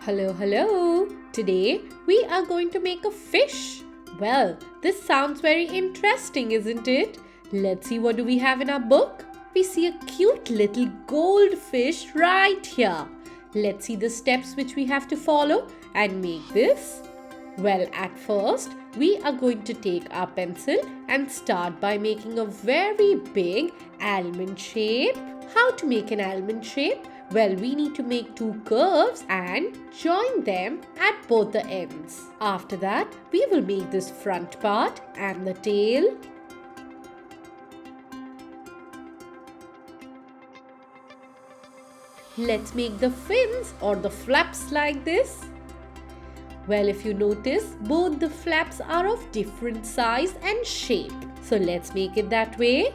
Hello. Today we are going to make a fish. Well, this sounds very interesting, isn't it? Let's see, what do we have in our book? We see a cute little goldfish right here. Let's see the steps which we have to follow and make this. Well, at first, we are going to take our pencil and start by making a very big almond shape. How to make an almond shape? Well, we need to make two curves and join them at both the ends. After that, we will make this front part and the tail. Let's make the fins or the flaps like this. Well, if you notice, both the flaps are of different size and shape. So let's make it that way.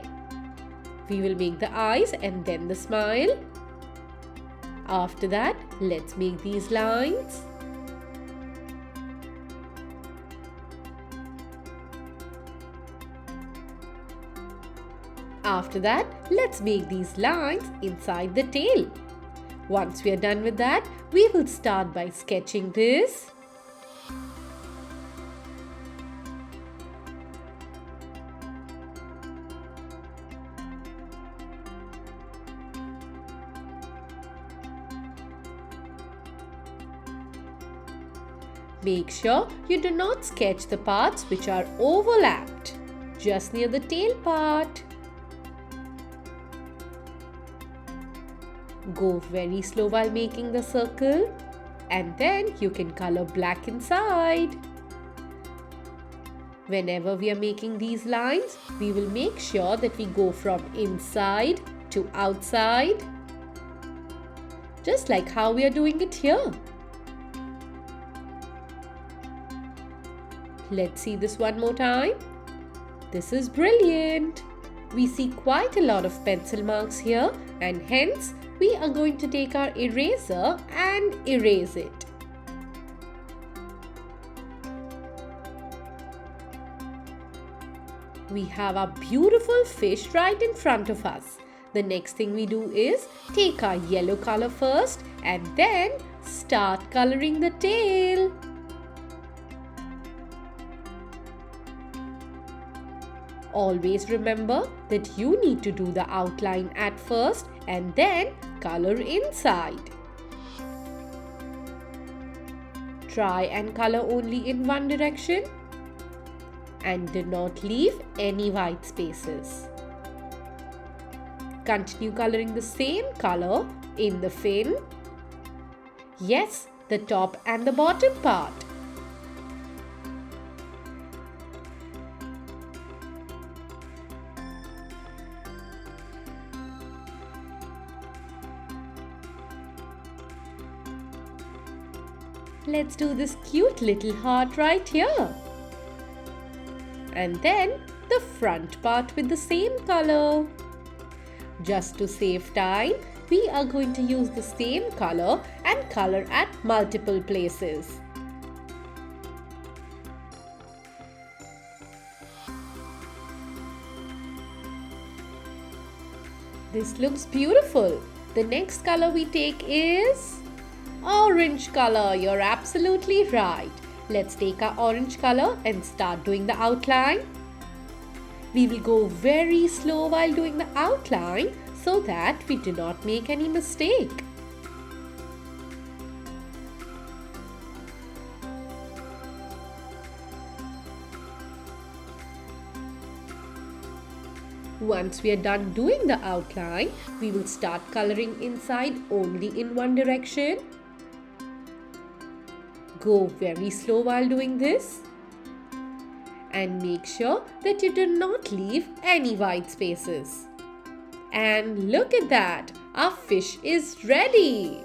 We will make the eyes and then the smile. After that, let's make these lines. After that, let's make these lines inside the tail. Once we are done with that, we will start by sketching this. Make sure you do not sketch the parts which are overlapped, just near the tail part. Go very slow while making the circle, and then you can color black inside. Whenever we are making these lines, we will make sure that we go from inside to outside, just like how we are doing it here. Let's see this one more time. This is brilliant. We see quite a lot of pencil marks here, and hence we are going to take our eraser and erase it. We have our beautiful fish right in front of us. The next thing we do is take our yellow color first and then start coloring the tail. Always remember that you need to do the outline at first and then color inside. Try and color only in one direction and do not leave any white spaces. Continue coloring the same color in the fin. Yes, the top and the bottom part. Let's do this cute little heart right here. And then the front part with the same color. Just to save time, we are going to use the same color and color at multiple places. This looks beautiful. The next color we take is orange color. You're absolutely right. Let's take our orange color and start doing the outline. We will go very slow while doing the outline so that we do not make any mistake. Once we are done doing the outline, we will start coloring inside only in one direction. Go very slow while doing this and make sure that you do not leave any white spaces. And look at that, our fish is ready.